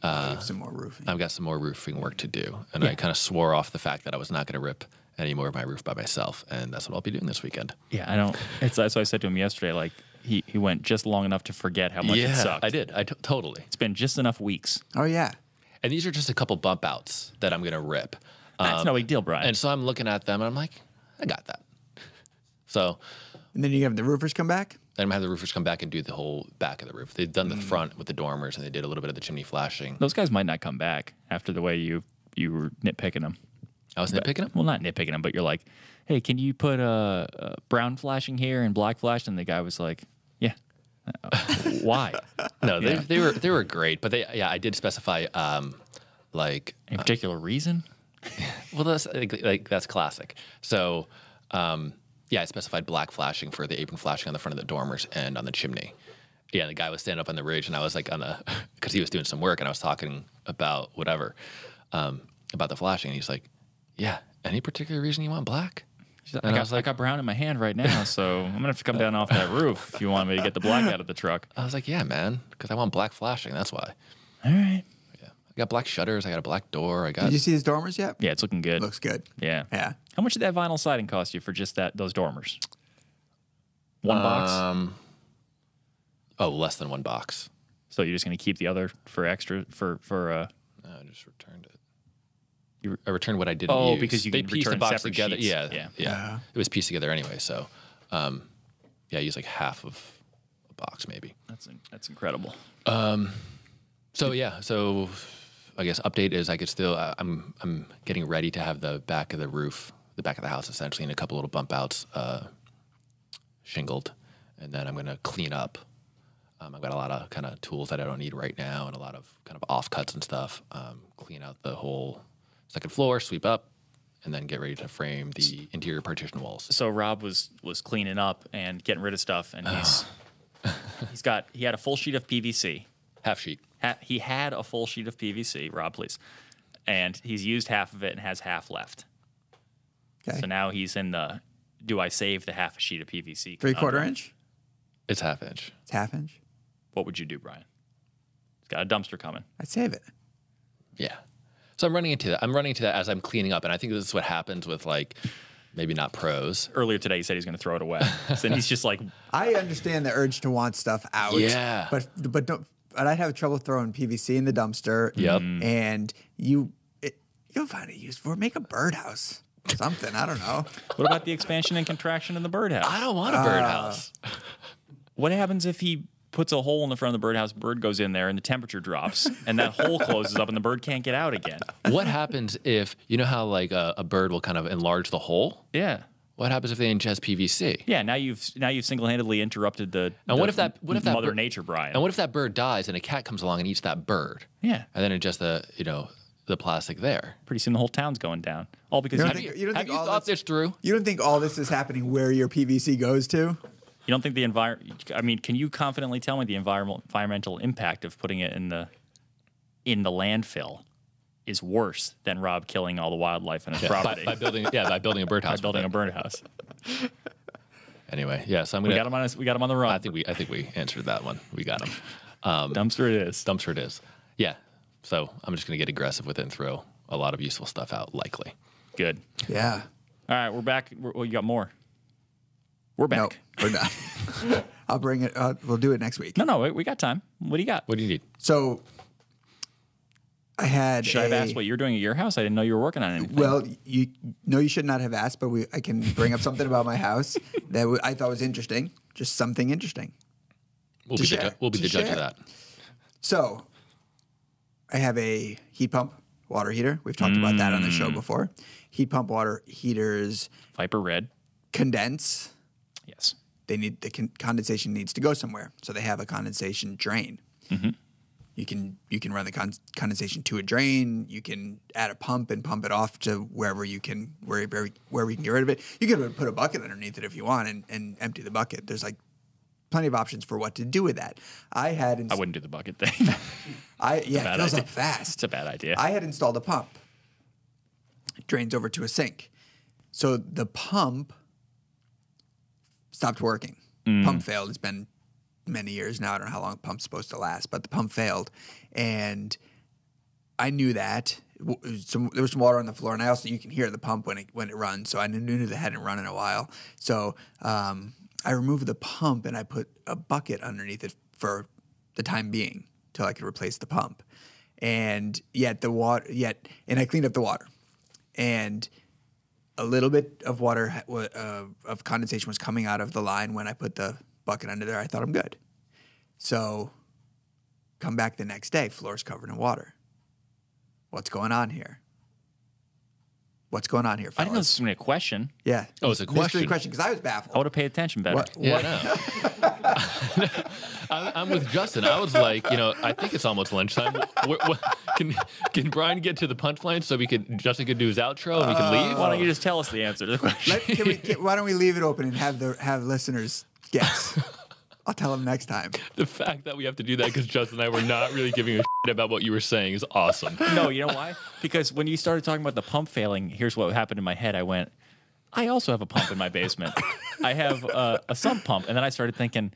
Some more roofing. I've got some more roofing work to do, and I kind of swore off the fact that I was not going to rip any more of my roof by myself, and that's what I'll be doing this weekend. Yeah, I don't. That's what I said to him yesterday. Like he went just long enough to forget how much it sucked. I did. Totally. It's been just enough weeks. Oh, yeah. And these are just a couple bump outs that I'm going to rip. That's no big deal, Brian. And so I'm looking at them, and I'm like, I got that. So And then you have the roofers come back? then I'm going to have the roofers come back and do the whole back of the roof. They've done the front with the dormers, and they did a little bit of the chimney flashing. Those guys might not come back after the way you were nitpicking them. I was nitpicking them? Well, not nitpicking them, but you're like, hey, can you put a brown flashing here and black flash? And the guy was like, yeah. Why? No, they were great, but I did specify like Any particular reason? well that's like that's classic. So I specified black flashing for the apron flashing on the front of the dormers and on the chimney. Yeah, the guy was standing up on the ridge, and I was like because he was doing some work, and I was talking about whatever about the flashing, and he's like, yeah, any particular reason you want black? And I got brown in my hand right now, so I'm gonna have to come down off that roof if you want me to get the black out of the truck. I was like, yeah, man, because I want black flashing. That's why. All right. Yeah, I got black shutters. I got a black door. I got. Did you see his dormers yet? Yeah, it's looking good. Looks good. Yeah. Yeah. How much did that vinyl siding cost you for just those dormers? One box. Less than one box. So you're just gonna keep the other for extra for No, I just returned it. I returned what I didn't use. because you They can pieced the return box separate together. sheets. Yeah. Yeah. It was pieced together anyway. So, I used like half of a box maybe. That's incredible. So I guess update is I could still I'm getting ready to have the back of the roof, the back of the house essentially, and a couple little bump outs shingled, and then I'm going to clean up. I've got a lot of kind of tools that I don't need right now, and a lot of kind of offcuts and stuff. Clean out the whole second floor, sweep up, and then get ready to frame the interior partition walls. So Rob was cleaning up and getting rid of stuff, and he had a full sheet of PVC. Half sheet. He had a full sheet of PVC, Rob, please, and he's used half of it and has half left. Okay. So now he's in the, do I save the half a sheet of PVC? 3/4 inch? It's half inch. It's half inch. What would you do, Brian? He's got a dumpster coming. I'd save it. Yeah. So I'm running into that as I'm cleaning up, and I think this is what happens with like maybe not pros. Earlier today, he said he's going to throw it away. So then he's just like, I understand the urge to want stuff out. Yeah. But don't. But I'd have trouble throwing PVC in the dumpster. Yep. And you'll find it used for make a birdhouse. Something. I don't know. what about the expansion and contraction in the birdhouse? I don't want a birdhouse. What happens if he puts a hole in the front of the birdhouse, bird goes in there, and the temperature drops, and that hole closes up, and the bird can't get out again? What happens if you know how like a bird will kind of enlarge the hole? Yeah. What happens if they ingest PVC? Yeah, now you've single-handedly interrupted the what if that Mother Nature, Brian? And what if that bird dies and a cat comes along and eats that bird? Yeah, and then ingest the plastic there. Pretty soon the whole town's going down. All because have you thought this through? You don't think all this is happening where your PVC goes to? You don't think the environment? I mean, can you confidently tell me the environmental impact of putting it in the landfill is worse than Rob killing all the wildlife in his property by building a birdhouse. By building a birdhouse. Anyway, so we got him on the run. I think we answered that one. We got him. Dumpster it is. Dumpster it is. Yeah. So I'm just going to get aggressive with it and throw a lot of useful stuff out, likely. Good. Yeah. All right, we're back. You got more. We're back. No, we're not. I'll bring it. We'll do it next week. No, we got time. What do you got? What do you need? So I had. Should I have asked what you're doing at your house? I didn't know you were working on anything. Well, you should not have asked, but I can bring up something about my house that I thought was interesting. Just something interesting. We'll be the judge of that. So I have a heat pump water heater. We've talked about that on the show before. Heat pump water heaters. Viper Red. Condense. Yes. They need condensation needs to go somewhere, so they have a condensation drain. Mm-hmm. You can run the condensation to a drain. You can add a pump and pump it off to wherever you can get rid of it. You can put a bucket underneath it if you want and empty the bucket. There's like plenty of options for what to do with that. I wouldn't do the bucket thing. It fills up fast. It's a bad idea. I had installed a pump. It drains over to a sink. So the pump stopped working. Pump failed. It's been many years now. I don't know how long a pump's supposed to last, but the pump failed. And I knew that. There was some water on the floor, and you can hear the pump when it runs. So I knew that it hadn't run in a while. So I removed the pump and I put a bucket underneath it for the time being till I could replace the pump. And I cleaned up the water, and a little bit of water of condensation was coming out of the line when I put the bucket under there. I thought I'm good. So come back the next day, floor's covered in water. What's going on here? What's going on here, fellas? I didn't know this was going to be a question. Yeah. Oh, it's a question. Mystery question, because I was baffled. I would have paid attention better. No. I'm with Justin. I was like, I think it's almost lunchtime. Can Brian get to the punchline so Justin could do his outro and we can leave? Why don't you just tell us the answer to the question? Why don't we leave it open and have listeners guess? I'll tell them next time. The fact that we have to do that because Justin and I were not really giving a shit about what you were saying is awesome. No, you know why? Because when you started talking about the pump failing, here's what happened in my head. I went, I also have a pump in my basement. I have a sump pump. And then I started thinking,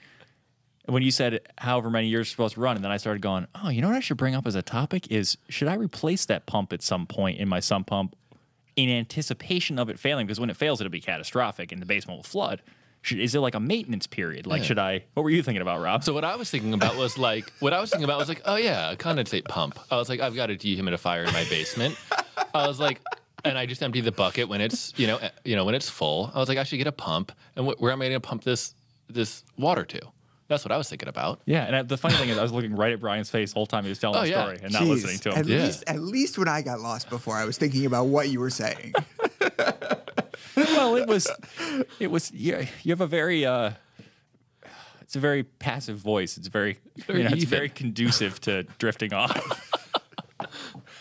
when you said however many years it's supposed to run, and then I started going, oh, you know what I should bring up as a topic is, should I replace that pump at some point in my sump pump in anticipation of it failing? Because when it fails, it'll be catastrophic and the basement will flood. Is there like a maintenance period? Like, should I? What were you thinking about, Rob? So what I was thinking about was like, oh yeah, a condensate pump. I was like, I've got a dehumidifier in my basement. I was like, and I just empty the bucket when it's, when it's full. I was like, I should get a pump. And where am I going to pump this water to? That's what I was thinking about. Yeah, and the funny thing is, I was looking right at Brian's face the whole time he was telling the story and not listening to him. At least when I got lost before, I was thinking about what you were saying. Well, it was. You have a very. It's a very passive voice. It's it's very conducive to drifting off. I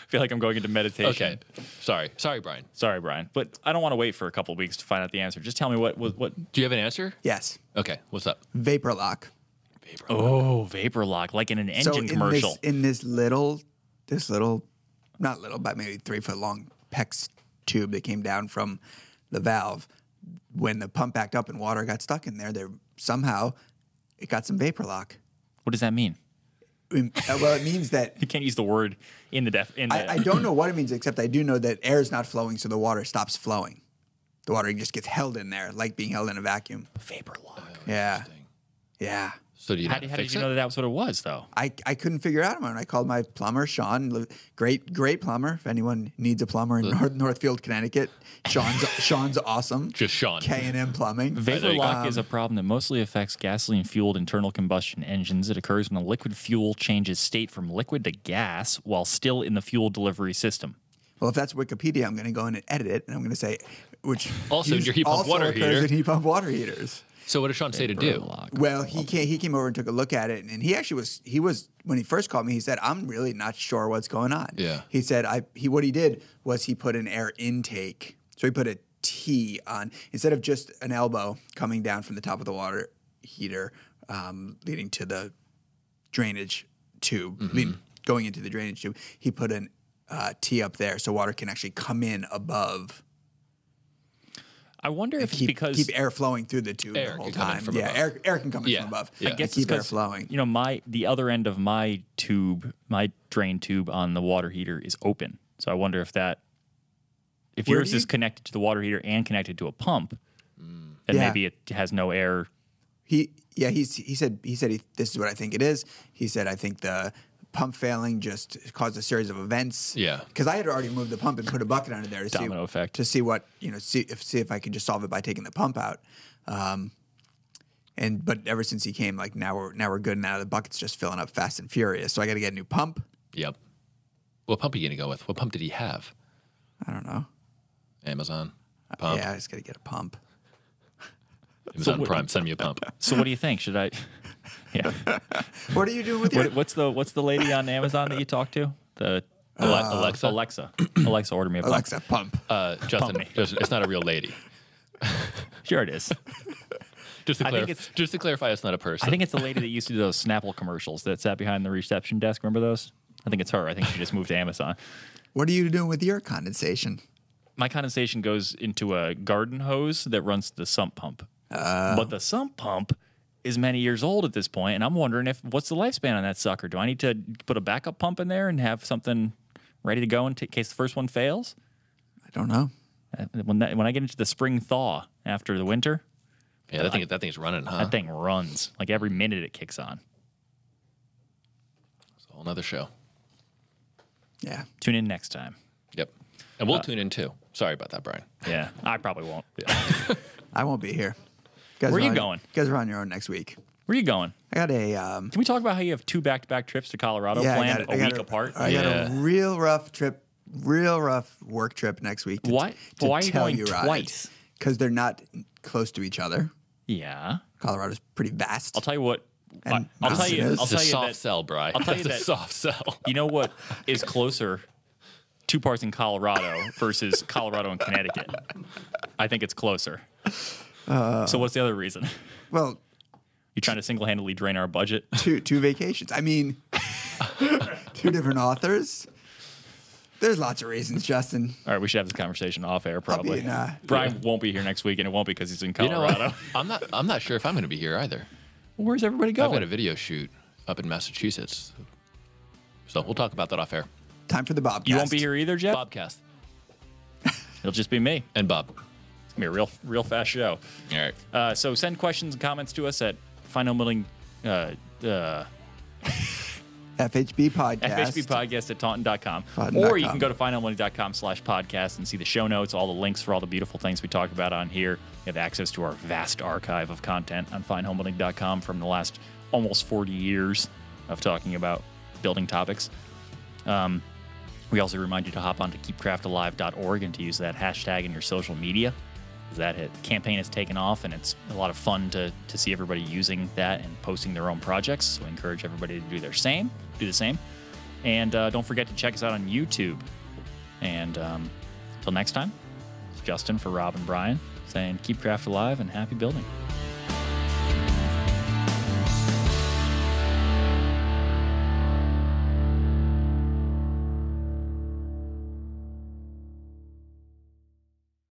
feel like I'm going into meditation. Okay, sorry, Brian. Sorry, Brian. But I don't want to wait for a couple of weeks to find out the answer. Just tell me what. Do you have an answer? Yes. Okay, what's up? Vapor lock. Oh, vapor lock, like in an engine commercial. In this little, not little, but maybe 3 foot long PEX tube that came down from the valve. When the pump backed up and water got stuck in there, somehow it got some vapor lock. What does that mean? Well, it means that you can't use the word in the I don't know what it means, except I do know that air is not flowing, so the water stops flowing. The water just gets held in there, like being held in a vacuum. Vapor lock. Yeah. So how did you know that was what it was, though? I couldn't figure it out on my own. I called my plumber, Sean, great plumber. If anyone needs a plumber in Northfield, Connecticut, Sean's awesome. Just Sean. K&M Plumbing. Vapor lock is a problem that mostly affects gasoline-fueled internal combustion engines. It occurs when the liquid fuel changes state from liquid to gas while still in the fuel delivery system. Well, if that's Wikipedia, I'm going to go in and edit it, and I'm going to say, which Also in your heat pump also water occurs heater. in heat pump water heaters. So what did Sean say to do? Well, he came over and took a look at it, and he actually was when he first called me. He said, "I'm really not sure what's going on." Yeah. He said, what he did was he put an air intake, so he put a T on instead of just an elbow coming down from the top of the water heater, leading to the drainage tube, going into the drainage tube. He put an T up there so water can actually come in above. I wonder if it's because keep air flowing through the tube Air the whole can come in time. from Yeah, above. air can come in Yeah. from above. Yeah. I guess keep it's air 'cause, flowing. You know, the other end of my tube, my drain tube on the water heater is open. So I wonder if yours is connected to the water heater and connected to a pump, then maybe it has no air. He said this is what I think it is. He said I think the pump failing just caused a series of events. Yeah. Because I had already moved the pump and put a bucket under there to Domino effect. to see what see if I could just solve it by taking the pump out. But ever since he came, like now we're good. Now the bucket's just filling up fast and furious. So I got to get a new pump. Yep. What pump are you going to go with? What pump did he have? I don't know. Amazon pump. Yeah, I just got to get a pump. Amazon Prime, send me a pump. So what do you think? Should I? Yeah. What are you doing with your? What's the lady on Amazon that you talk to? The Alexa? Alexa, order me a pump. Alexa, pump. Justin, me. it's not a real lady. Sure it is. Just I think it's- to clarify, it's not a person. I think it's the lady that used to do those Snapple commercials that sat behind the reception desk. Remember those? I think it's her. I think she just moved to Amazon. What are you doing with your condensation? My condensation goes into a garden hose that runs to the sump pump. But the sump pump is many years old at this point, and I'm wondering what's the lifespan on that sucker? Do I need to put a backup pump in there and have something ready to go in case the first one fails? I don't know. When I get into the spring thaw after the winter, yeah, that thing's running, huh? that thing runs. Like every minute it kicks on. It's a whole nother show. Yeah. Tune in next time. Yep. And we'll tune in too. Sorry about that, Brian. Yeah, I probably won't. I won't be here. Where are you going? You guys are on your own next week. Where are you going? I got a Can we talk about how you have 2 back-to-back trips to Colorado planned a week apart? I got a real rough work trip next week. Why are you going twice? Because they're not close to each other. Yeah. Colorado's pretty vast. I'll tell you what. And I'll tell you. it's I'll It's a tell you soft that. sell, Brian. I'll tell you It's a that- soft sell. You know what is closer? 2 parts in Colorado versus Colorado and Connecticut. I think it's closer. So what's the other reason? Well, You trying to single-handedly drain our budget? two vacations. I mean, 2 different authors. There's lots of reasons, Justin. All right, we should have this conversation off air probably. in, Brian won't be here next week, and it won't be because he's in You know Colorado. what? I'm not sure if I'm going to be here either. Where's everybody I've got a going? video shoot up in Massachusetts. So we'll talk about that off air. Time for the Bobcast. You won't be here either, Jeff? Bobcast. It'll just be me. And Bob. It's going to be a real fast show. All right. So send questions and comments to us at Homebuilding, FHB Podcast. FHBpodcast at taunton.com. Taunton.com. Or you can go to finalmoney.com/podcast and see the show notes, all the links for all the beautiful things we talk about on here. You have access to our vast archive of content on finehomebuilding.com from the last almost 40 years of talking about building topics. We also remind you to hop on to keepcraftalive.org and to use that hashtag in your social media. That campaign has taken off, and it's a lot of fun to see everybody using that and posting their own projects. So I encourage everybody to do the same. And don't forget to check us out on YouTube. And until next time, it's Justin for Rob and Brian saying keep craft alive and happy building.